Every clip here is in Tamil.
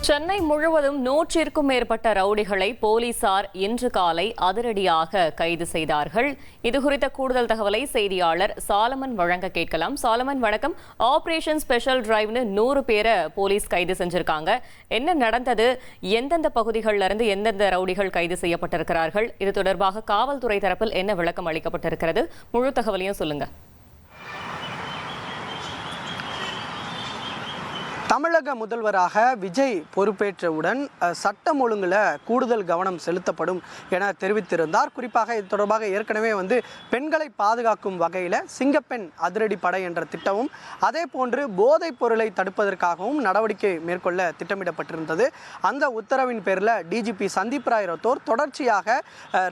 சென்னை முழுவதும் 100க்கும் மேற்பட்ட ரவுடிகளை போலீசார் இன்று காலை அதிரடியாக கைது செய்தார்கள். இதுகுறித்த கூடுதல் தகவலை செய்தியாளர் சாலமன் வழங்க கேட்கலாம். சாலமன் வணக்கம். ஆபரேஷன் ஸ்பெஷல் டிரைவ்னு 100 பேரை போலீஸ் கைது செஞ்சிருக்காங்க. என்ன நடந்தது? எந்தெந்த பகுதிகளில் இருந்து எந்தெந்த ரவுடிகள் கைது செய்யப்பட்டிருக்கிறார்கள்? இது தொடர்பாக காவல்துறை தரப்பில் என்ன விளக்கம் அளிக்கப்பட்டிருக்கிறது? முழு தகவலையும் சொல்லுங்க. தமிழக முதல்வராக விஜய் பொறுப்பேற்றவுடன் சட்டம் ஒழுங்குல கூடுதல் கவனம் செலுத்தப்படும் என தெரிவித்திருந்தார். குறிப்பாக இது தொடர்பாக ஏற்கனவே பெண்களை பாதுகாக்கும் வகையில் சிங்கப்பெண் அதிரடி படை என்ற திட்டமும் அதே போன்று போதைப் பொருளை தடுப்பதற்காகவும் நடவடிக்கை மேற்கொள்ள திட்டமிடப்பட்டிருந்தது. அந்த உத்தரவின் பேரில் டிஜிபி சந்தீப் ராய் ரத்தோர் தொடர்ச்சியாக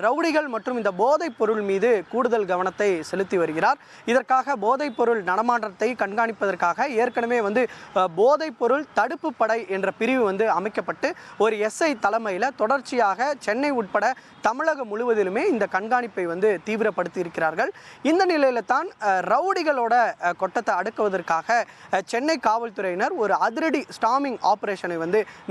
ரவுடிகள் மற்றும் இந்த போதைப் பொருள் மீது கூடுதல் கவனத்தை செலுத்தி வருகிறார். இதற்காக போதைப் பொருள் நடமாட்டத்தை கண்காணிப்பதற்காக ஏற்கனவே போதை பொருள் தடுப்பு படை என்ற பிரிவு அமைக்கப்பட்டு ஒரு எஸ்ஐ தலைமையில் தொடர்ச்சியாக சென்னை உட்பட தமிழகம் முழுவதிலுமே இந்த கண்காணிப்பை தீவிரப்படுத்தி இருக்கிறார்கள். இந்த நிலையில தான் ரவுடிகளோட கொட்டத்தை அடக்குவதற்காக சென்னை காவல்துறையினர் ஒரு அதிரடி ஸ்டாமிங் ஆபரேஷனை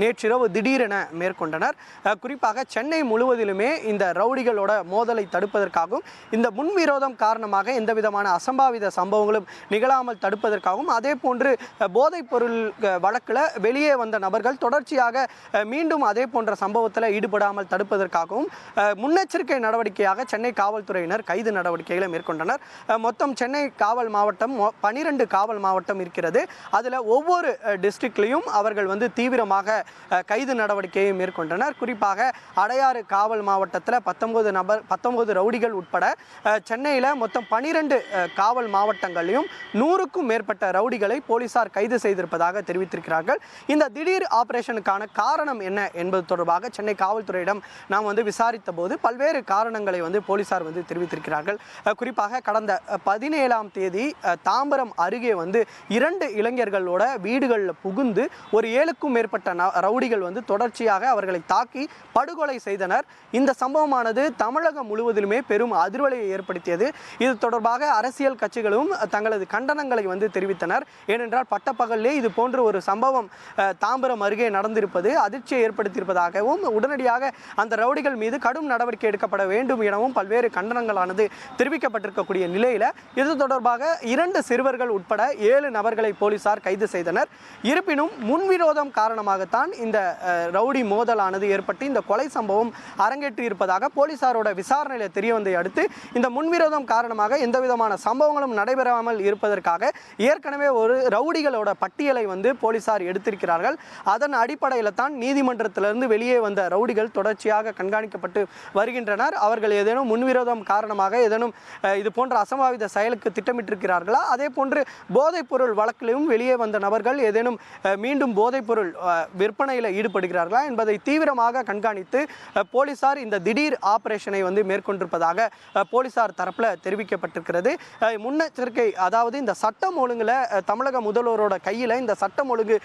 நேற்றிரவு திடீரென மேற்கொண்டனர். குறிப்பாக சென்னை முழுவதிலுமே இந்த ரவுடிகளோட மோதலை தடுப்பதற்காகவும் இந்த முன்விரோதம் காரணமாக எந்த விதமான அசம்பாவித சம்பவங்களும் நிகழாமல் தடுப்பதற்காகவும் அதே போன்று போதைப் பொருள் வழக்கில் வெளியே வந்த நபர்கள் தொடர்ச்சியாக மீண்டும் அதே போன்ற சம்பவத்தில் ஈடுபடாமல் தடுப்பதற்காகவும் முன்னெச்சரிக்கை நடவடிக்கையாக சென்னை காவல்துறையினர் கைது நடவடிக்கைகளை மேற்கொண்டனர். மொத்தம் சென்னை காவல் மாவட்டம் 12 காவல் மாவட்டம் இருக்கிறது. அதில் ஒவ்வொரு டிஸ்ட்ரிக்ட்லையும் அவர்கள் தீவிரமாக கைது நடவடிக்கையை மேற்கொண்டனர். குறிப்பாக அடையாறு காவல் மாவட்டத்தில் 19 ரவுடிகள் உட்பட சென்னையில் மொத்தம் 12 காவல் மாவட்டங்களிலும் 100க்கும் மேற்பட்ட ரவுடிகளை போலீசார் கைது செய்திருப்பதாக தெரிவித்திருக்கிறார்கள். இந்த திடீர் ஆபரேஷனுக்கான காரணம் என்ன என்பது தொடர்பாக சென்னை காவல்துறையிடம் நாம் விசாரித்த போது பல்வேறு காரணங்களை போலீசார் தெரிவித்திருக்கிறார்கள். குறிப்பாக கடந்த 17ஆம் தேதி தாம்பரம் அருகே 2 இளைஞர்களோட வீடுகளில் புகுந்து ஒரு 7க்கும் மேற்பட்ட ரவுடிகள் தொடர்ச்சியாக அவர்களை தாக்கி படுகொலை செய்தனர். இந்த சம்பவமானது தமிழகம் முழுவதிலுமே பெரும் அதிர்வலையை ஏற்படுத்தியது. இது தொடர்பாக அரசியல் கட்சிகளும் தங்களது கண்டனங்களை தெரிவித்தனர். ஏனென்றால் பட்டப்பகலே இது போன்ற ஒரு சம்பவம் தாம்பரம் அருகே நடந்திருப்பது அதிர்ச்சியை ஏற்படுத்தியிருப்பதாகவும் உடனடியாக அந்த ரவுடிகள் மீது கடும் நடவடிக்கை எடுக்கப்பட வேண்டும் எனவும் பல்வேறு கண்டனங்களானது தெரிவிக்கப்பட்டிருக்கக்கூடிய நிலையில் இது தொடர்பாக 2 சிறுவர்கள் உட்பட 7 நபர்களை போலீசார் கைது செய்தனர். இருப்பினும் முன்விரோதம் காரணமாகத்தான் இந்த ரவுடி மோதலானது ஏற்பட்டு இந்த கொலை சம்பவம் அரங்கேற்றி இருப்பதாக போலீசாரோட விசாரணையில் தெரிய வந்ததை அடுத்து இந்த முன்விரோதம் காரணமாக எந்த விதமான சம்பவங்களும் நடைபெறாமல் இருப்பதற்காக ஏற்கனவே ஒரு ரவுடிகளோட பட்டியலை போலீசார் எடுத்திருக்கிறார்கள். அதன் அடிப்படையில் தான் நீதிமன்றத்திலிருந்து வெளியே வந்த ரவுடிகள் தொடர்ச்சியாக கண்காணிக்கப்பட்டு வருகின்றனர். அவர்கள் ஏதேனும் முன்விரோதம் காரணமாக ஏதேனும் இது போன்ற அசம்பாவித செயலுக்கு திட்டமிட்டிருக்கிறார்களா, அதே போன்று போதைப் பொருள் வழக்கிலும் வெளியே வந்த நபர்கள் ஏதேனும் மீண்டும் போதைப் பொருள் விற்பனையில் ஈடுபடுகிறார்களா என்பதை தீவிரமாக கண்காணித்து போலீசார் இந்த திடீர் ஆபரேஷனை மேற்கொண்டிருப்பதாக போலீசார் தரப்பில் தெரிவிக்கப்பட்டிருக்கிறது. முன்னெச்சரிக்கை, அதாவது இந்த சட்டம் ஒழுங்குல தமிழக முதல்வரோட கையில் இந்த சட்டம் ஒழுங்கு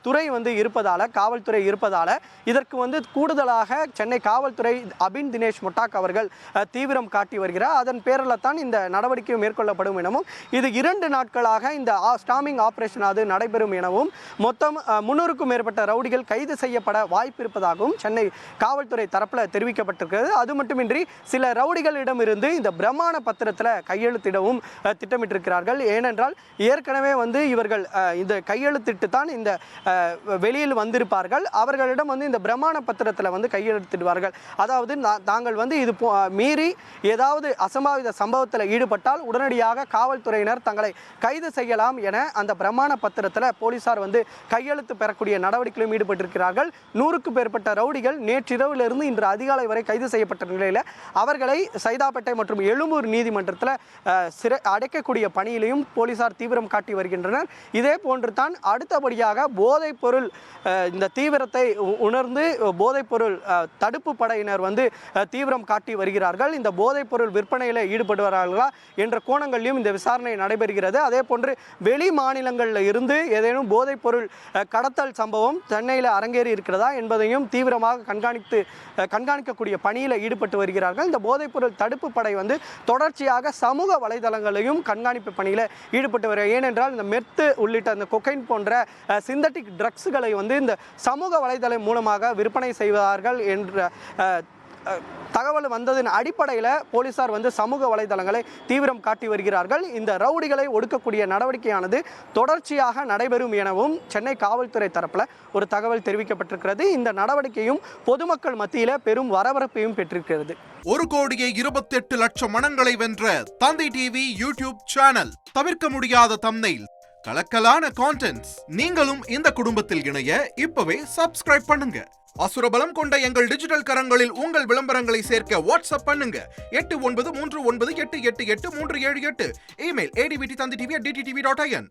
துறை இருப்பதால, காவல்துறை இருப்பதால இதற்கு கூடுதலாக சென்னை காவல்துறை அபின் தினேஷ் முட்டாக் அவர்கள் தீவிரம் காட்டி வருகிறார். அதன் பேரில் தான் இந்த நடவடிக்கை மேற்கொள்ளப்படும் எனவும் இது 2 நாட்களாக இந்த ஸ்டாமிங் ஆபரேஷன் அது நடைபெறும் எனவும் மொத்தம் 300க்கும் மேற்பட்ட ரவுடிகள் கைது செய்யப்பட வாய்ப்பு இருப்பதாகவும் சென்னை காவல்துறை தரப்பில் தெரிவிக்கப்பட்டிருக்கிறது. அது மட்டுமின்றி சில ரவுடிகளிடம் இருந்து இந்த பிரமாண பத்திரத்தில் கையெழுத்திடவும் திட்டமிட்டிருக்கிறார்கள். ஏனென்றால் ஏற்கனவே இவர்கள் இந்த கையெழுத்திட்டு தான் இந்த வெளியில் வந்திருப்பார்கள். அவர்களிடம் இந்த பிரமாண பத்திரத்தில் கையெழுத்திடுவார்கள். அதாவது தாங்கள் இது மீறி ஏதாவது அசம்பாவித சம்பவத்தில் ஈடுபட்டால் உடனடியாக காவல்துறையினர் தங்களை கைது செய்யலாம் என அந்த பிரமாண பத்திரத்தில் போலீசார் கையெழுத்து பெறக்கூடிய நடவடிக்கையிலும் ஈடுபட்டிருக்கிறார்கள். 100க்கும் மேற்பட்ட ரவுடிகள் நேற்றிரவிலிருந்து இன்று அதிகாலை வரை கைது செய்யப்பட்ட நிலையில் அவர்களை சைதாப்பேட்டை மற்றும் எழும்பூர் நீதிமன்றத்தில் அடைக்கக்கூடிய பணியிலையும் போலீசார் தீவிரம் காட்டி வருகின்றனர். இதே போன்று தான் அடுத்தபடியாக போதைப் பொருள் இந்த தீவிரத்தை உணர்ந்து போதைப் பொருள் தடுப்பு படையினர் தீவிரம் காட்டி வருகிறார்கள். இந்த போதைப் பொருள் விற்பனையில் ஈடுபடுவார்களா என்ற கோணங்களிலும் இந்த விசாரணை நடைபெறுகிறது. அதே போன்று வெளி மாநிலங்களில் இருந்து ஏதேனும் போதைப் பொருள் கடத்தல் சம்பவம் சென்னையில் அரங்கேறி இருக்கிறதா என்பதையும் தீவிரமாக கண்காணிக்கக்கூடிய பணியில் ஈடுபட்டு வருகிறார்கள். இந்த போதைப் பொருள் தடுப்பு படை தொடர்ச்சியாக சமூக வலைதளங்களையும் கண்காணிப்பு பணியில் ஈடுபட்டு வருகிறார். ஏனென்றால் இந்த மெத்து உள்ளிட்ட அந்த கொக்கைன் போன்ற சிந்தட்டிக் ட்ரக்ஸுகளை வந்து இந்த சமூக வலைதளம் மூலமாக விற்பனை செய்வார்கள் என்ற தகவல் வந்ததின் அடிப்படையில் போலீசார் வந்து சமூக வலைதளங்களை தீவிரம் காட்டி வருகிறார்கள். இந்த ரவுடிகளை ஒடுக்கக்கூடிய நடவடிக்கையானது தொடர்ச்சியாக நடைபெறும் எனவும் சென்னை காவல்துறை தரப்பில் ஒரு தகவல் தெரிவிக்கப்பட்டிருக்கிறது. இந்த நடவடிக்கையும் பொதுமக்கள் மத்தியில் பெரும் வரவேற்பையும் பெற்றிருக்கிறது. 1,28,00,000 மனங்களை வென்ற தந்தி டிவி யூடியூப் சேனல். தவிர்க்க முடியாத தம்ப்நெயில், கலக்கலான கான்டென்ட்ஸ். நீங்களும் இந்த குடும்பத்தில் இணைய இப்பவே சப்ஸ்கிரைப் பண்ணுங்க. அசுரபலம் கொண்ட எங்கள் டிஜிட்டல் கரங்களில் உங்கள் விளம்பரங்களை சேர்க்க வாட்ஸ்அப் பண்ணுங்க. 8939888838. Email advtthanditv@dttv.in.